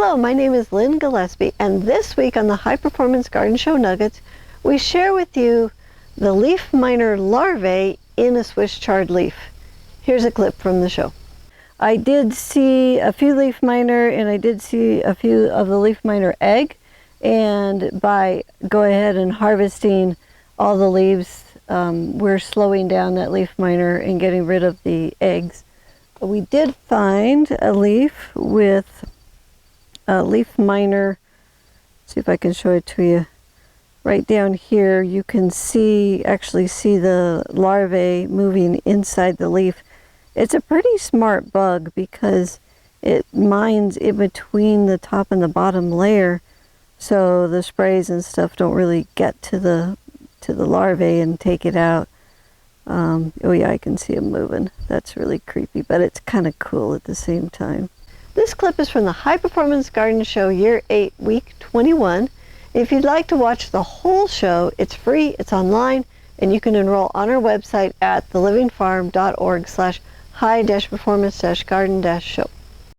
Hello, my name is Lynn Gillespie, and this week on the High Performance Garden Show Nuggets, we share with you the leaf miner larvae in a Swiss chard leaf. Here's a clip from the show. I did see a few leaf miner, and I did see a few of the leaf miner egg, and by go ahead and harvesting all the leaves, we're slowing down that leaf miner and getting rid of the eggs. We did find a leaf with a leaf miner. See if I can show it to you. Right down here you can actually see the larvae moving inside the leaf. It's a pretty smart bug because it mines in between the top and the bottom layer, so the sprays and stuff don't really get to the larvae and take it out. Oh yeah, I can see them moving. That's really creepy, but it's kind of cool at the same time. This clip is from the High Performance Garden Show Year 8, Week 21. If you'd like to watch the whole show, it's free, it's online, and you can enroll on our website at thelivingfarm.org/high-performance-garden-show.